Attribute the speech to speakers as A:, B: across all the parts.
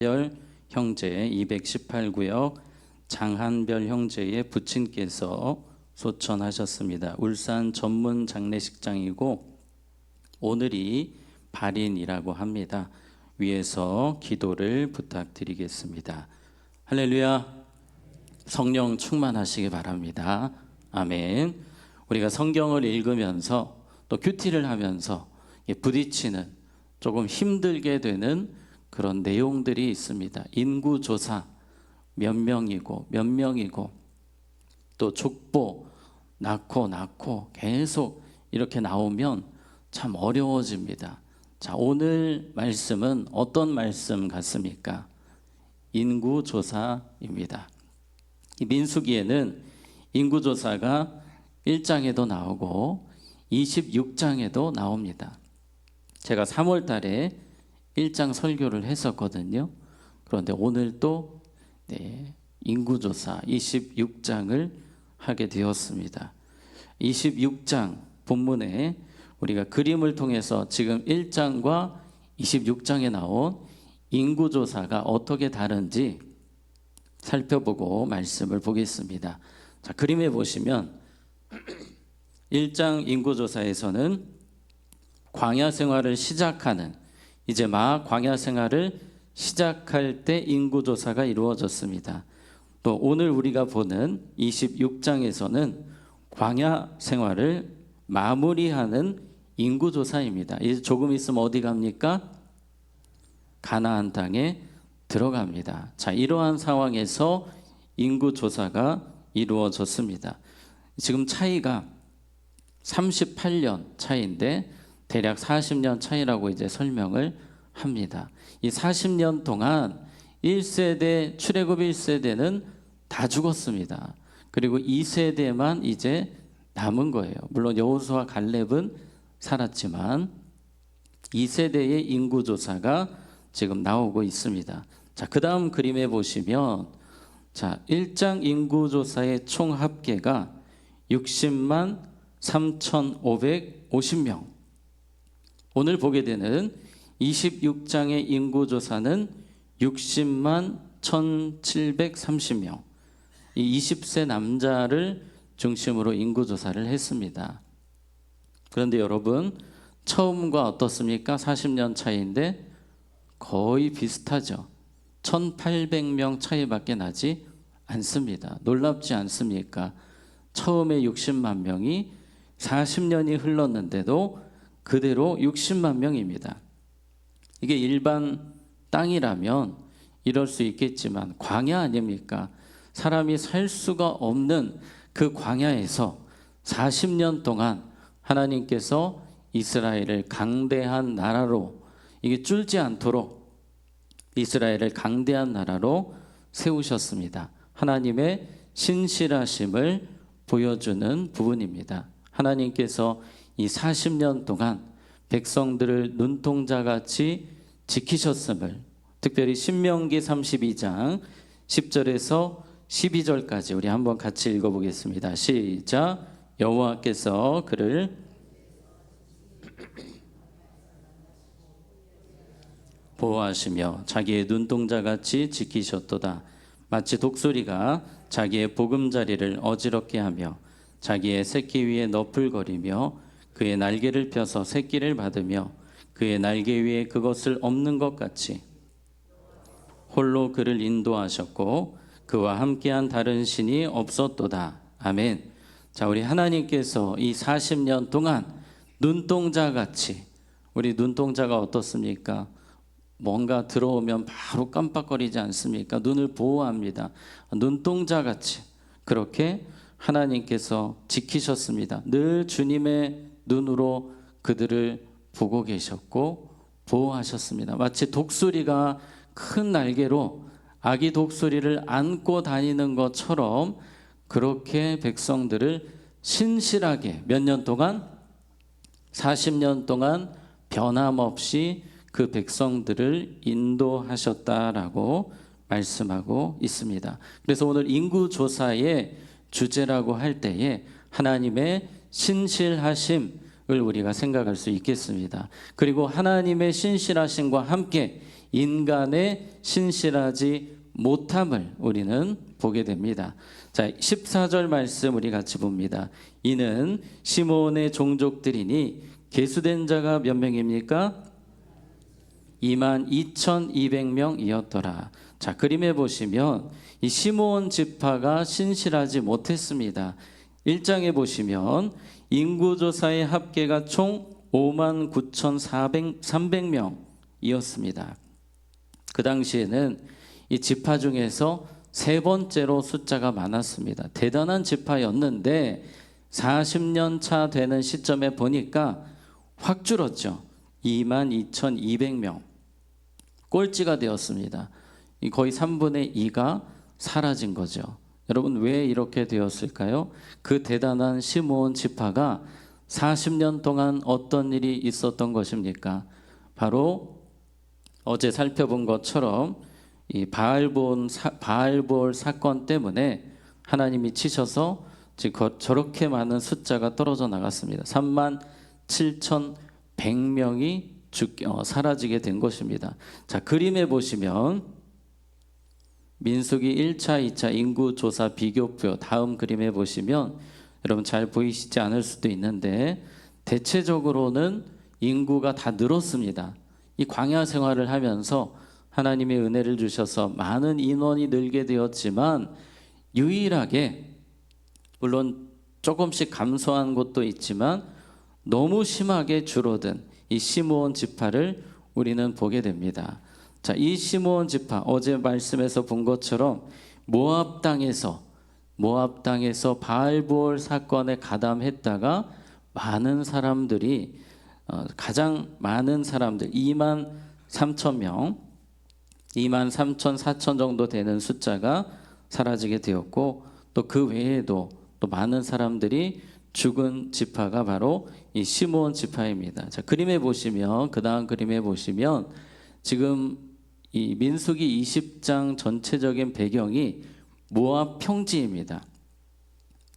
A: 별 형제 218구역 장한별 형제의 부친께서 소천하셨습니다. 울산 전문 장례식장이고 오늘이 발인이라고 합니다. 위에서 기도를 부탁드리겠습니다. 할렐루야. 성령 충만하시기 바랍니다. 아멘. 우리가 성경을 읽으면서 또 큐티를 하면서 부딪히는 조금 힘들게 되는 그런 내용들이 있습니다. 인구조사 몇 명이고 또 족보 낳고 계속 이렇게 나오면 참 어려워집니다. 자, 오늘 말씀은 어떤 말씀 같습니까? 인구조사입니다. 이 민수기에는 인구조사가 1장에도 나오고 26장에도 나옵니다. 제가 3월 달에 1장 설교를 했었거든요. 그런데 오늘 또 인구조사 26장을 하게 되었습니다. 26장 본문에 우리가 그림을 통해서 지금 1장과 26장에 나온 인구조사가 어떻게 다른지 살펴보고 말씀을 보겠습니다. 자, 그림에 보시면 1장 인구조사에서는 광야 생활을 시작하는 이제 막 광야 생활을 시작할 때 인구조사가 이루어졌습니다. 또 오늘 우리가 보는 26장에서는 광야 생활을 마무리하는 인구조사입니다. 이제 조금 있으면 어디 갑니까? 가나안 땅에 들어갑니다. 자, 이러한 상황에서 인구조사가 이루어졌습니다. 지금 차이가 38년 차이인데 대략 40년 차이라고 이제 설명을 합니다. 이 40년 동안 1세대 출애굽 1세대는 다 죽었습니다. 그리고 2세대만 이제 남은 거예요. 물론 여호수아 갈렙은 살았지만 2세대의 인구조사가 지금 나오고 있습니다. 자, 그 다음 그림에 보시면 자, 1장 인구조사의 총 합계가 60만 3,550명. 오늘 보게 되는 26장의 인구조사는 60만 1,730명. 이 20세 남자를 중심으로 인구조사를 했습니다. 그런데 여러분, 처음과 어떻습니까? 40년 차이인데 거의 비슷하죠. 1,800명 차이밖에 나지 않습니다. 놀랍지 않습니까? 처음에 60만 명이 40년이 흘렀는데도 그대로 60만 명입니다. 이게 일반 땅이라면 이럴 수 있겠지만 광야 아닙니까? 사람이 살 수가 없는 그 광야에서 40년 동안 하나님께서 이스라엘을 강대한 나라로 이게 줄지 않도록 이스라엘을 강대한 나라로 세우셨습니다. 하나님의 신실하심을 보여주는 부분입니다. 하나님께서 이 40년 동안 백성들을 눈동자같이 지키셨음을 특별히 신명기 32장 10절에서 12절까지 우리 한번 같이 읽어보겠습니다. 시작. 여호와께서 그를 보호하시며 자기의 눈동자같이 지키셨도다. 마치 독수리가 자기의 보금자리를 어지럽게 하며 자기의 새끼 위에 너풀거리며 그의 날개를 펴서 새끼를 받으며 그의 날개 위에 그것을 엎는 것 같이 홀로 그를 인도하셨고 그와 함께한 다른 신이 없었도다. 아멘. 자, 우리 하나님께서 이 40년 동안 눈동자같이, 우리 눈동자가 어떻습니까? 뭔가 들어오면 바로 깜빡거리지 않습니까? 눈을 보호합니다. 눈동자같이 그렇게 하나님께서 지키셨습니다. 늘 주님의 눈으로 그들을 보고 계셨고 보호하셨습니다. 마치 독수리가 큰 날개로 아기 독수리를 안고 다니는 것처럼 그렇게 백성들을 신실하게 몇 년 동안 40년 동안 변함없이 그 백성들을 인도하셨다라고 말씀하고 있습니다. 그래서 오늘 인구조사의 주제라고 할 때에 하나님의 신실하심을 우리가 생각할 수 있겠습니다. 그리고 하나님의 신실하심과 함께 인간의 신실하지 못함을 우리는 보게 됩니다. 자, 14절 말씀 우리 같이 봅니다. 이는 시므온의 종족들이니 계수된 자가 몇 명입니까? 22,200명이었더라. 자, 그림에 보시면 이 시므온 지파가 신실하지 못했습니다. 1장에 보시면 인구조사의 합계가 총 59,300명이었습니다. 그 당시에는 이 지파 중에서 세 번째로 숫자가 많았습니다. 대단한 지파였는데 40년 차 되는 시점에 보니까 확 줄었죠. 22,200명. 꼴찌가 되었습니다. 거의 3분의 2가 사라진 거죠. 여러분, 왜 이렇게 되었을까요? 그 대단한 시므온 지파가 40년 동안 어떤 일이 있었던 것입니까? 바로 어제 살펴본 것처럼 이 바알볼 사건 때문에 하나님이 치셔서 저렇게 많은 숫자가 떨어져 나갔습니다. 37,100명이 사라지게 된 것입니다. 자, 그림에 보시면 민수기 1차, 2차 인구조사 비교표 다음 그림에 보시면 여러분 잘 보이시지 않을 수도 있는데 대체적으로는 인구가 다 늘었습니다. 이 광야 생활을 하면서 하나님의 은혜를 주셔서 많은 인원이 늘게 되었지만 유일하게 물론 조금씩 감소한 곳도 있지만 너무 심하게 줄어든 이 시므온 지파를 우리는 보게 됩니다. 자, 이 시므온 지파 어제 말씀에서 본 것처럼 모압 땅에서 바알부올 사건에 가담했다가 많은 사람들이 가장 많은 사람들 23,000명 23,400 정도 되는 숫자가 사라지게 되었고 또 그 외에도 또 많은 사람들이 죽은 지파가 바로 이 시므온 지파입니다. 자, 그림에 보시면 그 다음 그림에 보시면 지금 이 민수기 20장 전체적인 배경이 모압 평지입니다.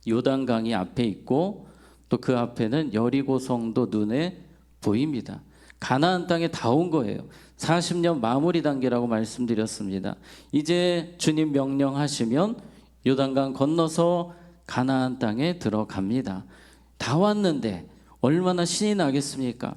A: 요단강이 앞에 있고 또 그 앞에는 여리고성도 눈에 보입니다. 가나안 땅에 다 온 거예요. 40년 마무리 단계라고 말씀드렸습니다. 이제 주님 명령하시면 요단강 건너서 가나안 땅에 들어갑니다. 다 왔는데 얼마나 신이 나겠습니까?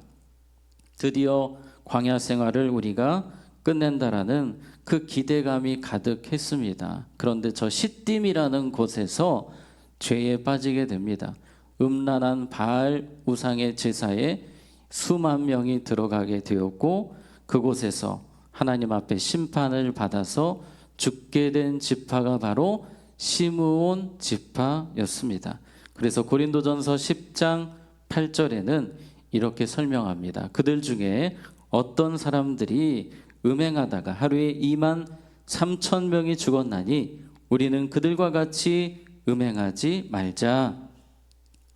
A: 드디어 광야 생활을 우리가 끝낸다라는 그 기대감이 가득했습니다. 그런데 저 시딤이라는 곳에서 죄에 빠지게 됩니다. 음란한 바알 우상의 제사에 수만 명이 들어가게 되었고 그곳에서 하나님 앞에 심판을 받아서 죽게 된 지파가 바로 시므온 지파였습니다. 그래서 고린도전서 10장 8절에는 이렇게 설명합니다. 그들 중에 어떤 사람들이 음행하다가 하루에 23,000명이 죽었나니 우리는 그들과 같이 음행하지 말자.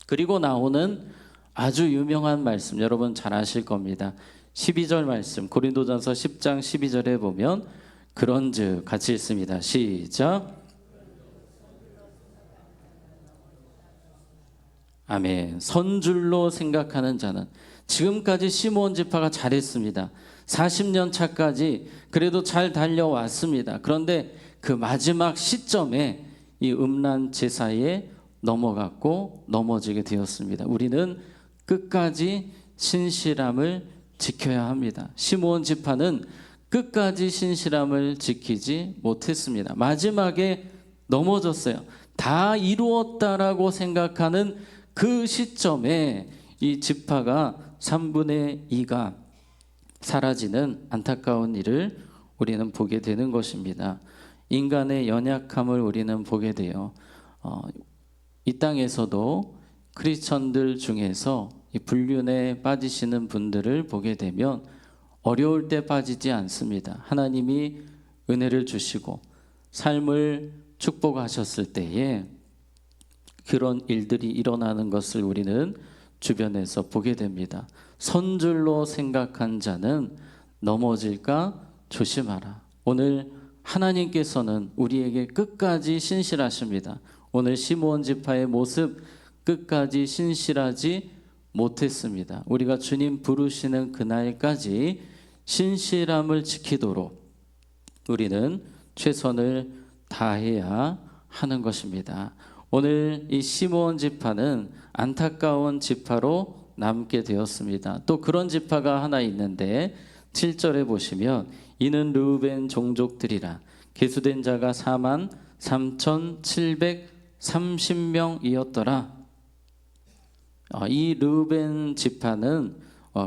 A: 그리고 나오는 아주 유명한 말씀 여러분 잘 아실 겁니다. 12절 말씀 고린도전서 10장 12절에 보면 그런즉 같이 읽습니다. 시작. 아멘. 선줄로 생각하는 자는 지금까지 시므온 지파가 잘했습니다. 40년 차까지 그래도 잘 달려왔습니다. 그런데 그 마지막 시점에 이 음란 제사에 넘어갔고 넘어지게 되었습니다. 우리는 끝까지 신실함을 지켜야 합니다. 시므온 지파는 끝까지 신실함을 지키지 못했습니다. 마지막에 넘어졌어요. 다 이루었다라고 생각하는 그 시점에 이 지파가 3분의 2가 사라지는 안타까운 일을 우리는 보게 되는 것입니다. 인간의 연약함을 우리는 보게 돼요. 이 땅에서도 크리스천들 중에서 이 불륜에 빠지시는 분들을 보게 되면 어려울 때 빠지지 않습니다. 하나님이 은혜를 주시고 삶을 축복하셨을 때에 그런 일들이 일어나는 것을 우리는 주변에서 보게 됩니다. 선줄로 생각한 자는 넘어질까 조심하라. 오늘 하나님께서는 우리에게 끝까지 신실하십니다. 오늘 시므온 지파의 모습 끝까지 신실하지 못했습니다. 우리가 주님 부르시는 그날까지 신실함을 지키도록 우리는 최선을 다해야 하는 것입니다. 오늘 이 시므온 지파는 안타까운 지파로 남게 되었습니다. 또 그런 지파가 하나 있는데 7절에 보시면 이는 르우벤 종족들이라 계수된 자가 43,730명이었더라. 이 르우벤 지파는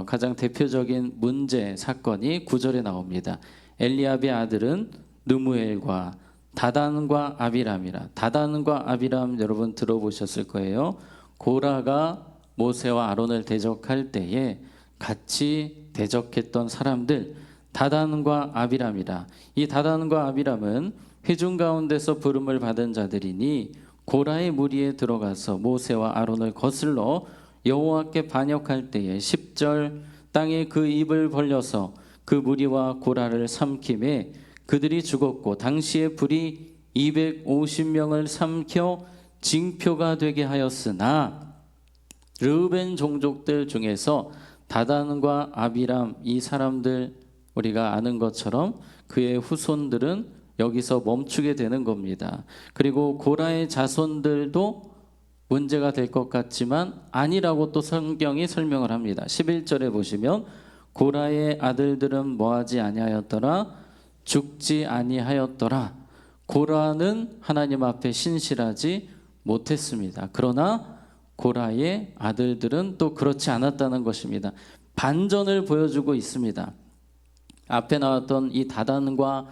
A: 가장 대표적인 문제 사건이 9절에 나옵니다. 엘리압의 아들은 느무엘과 다단과 아비람이라. 다단과 아비람 여러분 들어보셨을 거예요. 고라가 모세와 아론을 대적할 때에 같이 대적했던 사람들, 다단과 아비람이라. 이 다단과 아비람은 회중 가운데서 부름을 받은 자들이니 고라의 무리에 들어가서 모세와 아론을 거슬러 여호와께 반역할 때에 10절 땅에 그 입을 벌려서 그 무리와 고라를 삼킴에 그들이 죽었고 당시에 불이 250명을 삼켜 징표가 되게 하였으나 르우벤 종족들 중에서 다단과 아비람 이 사람들 우리가 아는 것처럼 그의 후손들은 여기서 멈추게 되는 겁니다. 그리고 고라의 자손들도 문제가 될 것 같지만 아니라고 또 성경이 설명을 합니다. 11절에 보시면 고라의 아들들은 뭐하지 아니하였더라? 죽지 아니하였더라. 고라는 하나님 앞에 신실하지 못했습니다. 그러나 고라의 아들들은 또 그렇지 않았다는 것입니다. 반전을 보여주고 있습니다. 앞에 나왔던 이 다단과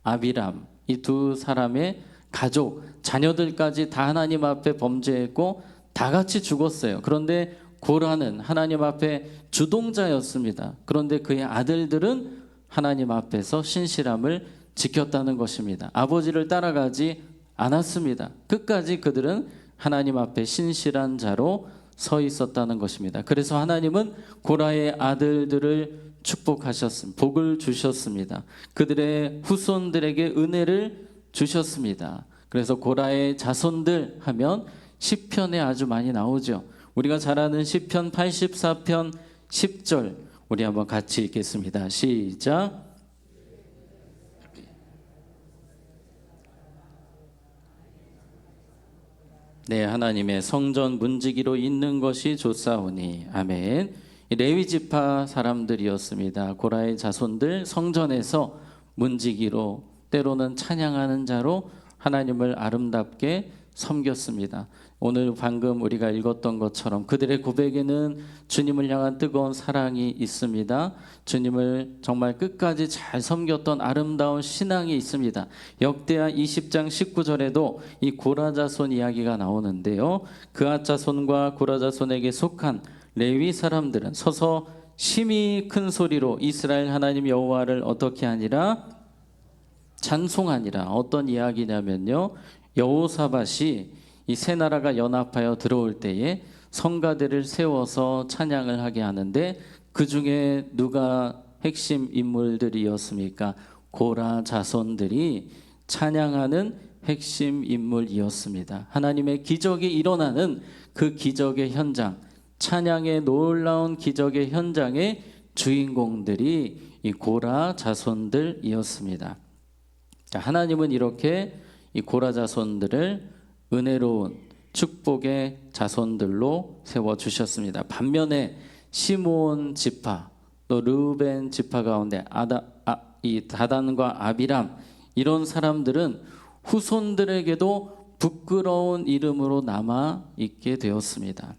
A: 아비람 이 두 사람의 가족, 자녀들까지 다 하나님 앞에 범죄했고 다 같이 죽었어요. 그런데 고라는 하나님 앞에 주동자였습니다. 그런데 그의 아들들은 하나님 앞에서 신실함을 지켰다는 것입니다. 아버지를 따라가지 않았습니다. 끝까지 그들은 하나님 앞에 신실한 자로 서 있었다는 것입니다. 그래서 하나님은 고라의 아들들을 축복하셨습니다. 복을 주셨습니다. 그들의 후손들에게 은혜를 주셨습니다. 그래서 고라의 자손들 하면 시편에 아주 많이 나오죠. 우리가 잘 아는 시편 84편 10절 우리 한번 같이 읽겠습니다. 시작. 네, 하나님의 성전 문지기로 있는 것이 좋사오니 아멘. 레위 지파 사람들이었습니다. 고라의 자손들 성전에서 문지기로 때로는 찬양하는 자로 하나님을 아름답게 섬겼습니다. 오늘 방금 우리가 읽었던 것처럼 그들의 고백에는 주님을 향한 뜨거운 사랑이 있습니다. 주님을 정말 끝까지 잘 섬겼던 아름다운 신앙이 있습니다. 역대하 20장 19절에도 이 고라 자손 이야기가 나오는데요. 그앗 자손과 고라 자손에게 속한 레위 사람들은 서서 심히 큰 소리로 이스라엘 하나님 여호와를 어떻게 하니라? 찬송하니라. 어떤 이야기냐면요, 여호사밧이 이 세 나라가 연합하여 들어올 때에 성가대를 세워서 찬양을 하게 하는데 그 중에 누가 핵심 인물들이었습니까? 고라 자손들이 찬양하는 핵심 인물이었습니다. 하나님의 기적이 일어나는 그 기적의 현장, 찬양의 놀라운 기적의 현장의 주인공들이 이 고라 자손들이었습니다. 하나님은 이렇게 이 고라 자손들을 은혜로운 축복의 자손들로 세워주셨습니다. 반면에 시므온 지파, 또 르우벤 지파 가운데 이 다단과 아비람 이런 사람들은 후손들에게도 부끄러운 이름으로 남아 있게 되었습니다.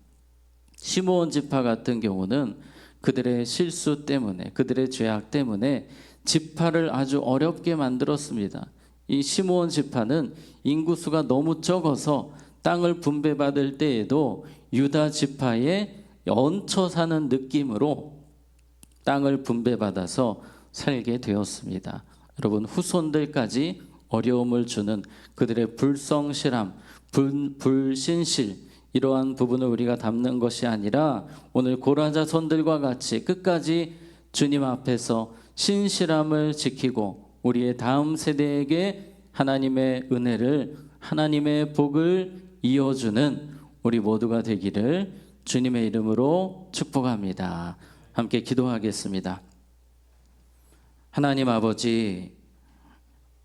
A: 시므온 지파 같은 경우는 그들의 실수 때문에, 그들의 죄악 때문에 지파를 아주 어렵게 만들었습니다. 이 시므온 지파는 인구수가 너무 적어서 땅을 분배받을 때에도 유다 지파에 얹혀 사는 느낌으로 땅을 분배받아서 살게 되었습니다. 여러분, 후손들까지 어려움을 주는 그들의 불성실함, 불신실 이러한 부분을 우리가 담는 것이 아니라 오늘 고라 자손들과 같이 끝까지 주님 앞에서 신실함을 지키고 우리의 다음 세대에게 하나님의 은혜를, 하나님의 복을 이어주는 우리 모두가 되기를 주님의 이름으로 축복합니다. 함께 기도하겠습니다. 하나님 아버지,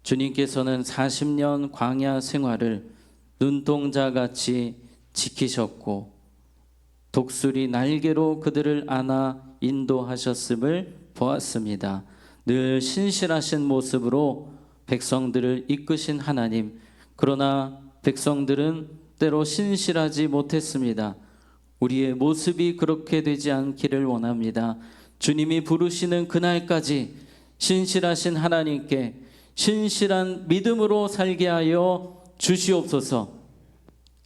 A: 주님께서는 40년 광야 생활을 눈동자같이 지키셨고 독수리 날개로 그들을 안아 인도하셨음을 보았습니다. 늘 신실하신 모습으로 백성들을 이끄신 하나님, 그러나 백성들은 때로 신실하지 못했습니다. 우리의 모습이 그렇게 되지 않기를 원합니다. 주님이 부르시는 그날까지 신실하신 하나님께 신실한 믿음으로 살게 하여 주시옵소서.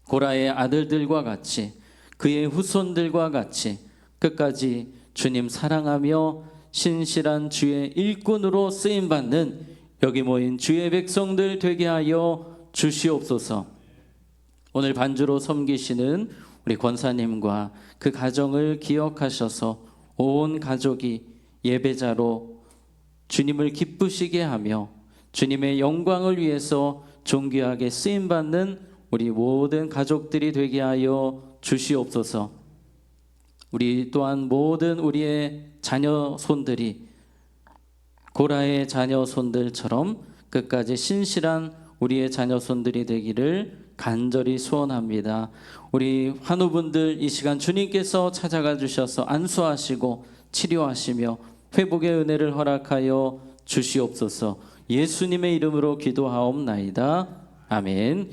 A: 고라의 아들들과 같이, 그의 후손들과 같이 끝까지 주님 사랑하며 신실한 주의 일꾼으로 쓰임받는 여기 모인 주의 백성들 되게 하여 주시옵소서. 오늘 반주로 섬기시는 우리 권사님과 그 가정을 기억하셔서 온 가족이 예배자로 주님을 기쁘시게 하며 주님의 영광을 위해서 존귀하게 쓰임받는 우리 모든 가족들이 되게 하여 주시옵소서. 우리 또한 모든 우리의 자녀 손들이 고라의 자녀 손들처럼 끝까지 신실한 우리의 자녀 손들이 되기를 간절히 소원합니다. 우리 환우분들 이 시간 주님께서 찾아가 주셔서 안수하시고 치료하시며 회복의 은혜를 허락하여 주시옵소서. 예수님의 이름으로 기도하옵나이다. 아멘.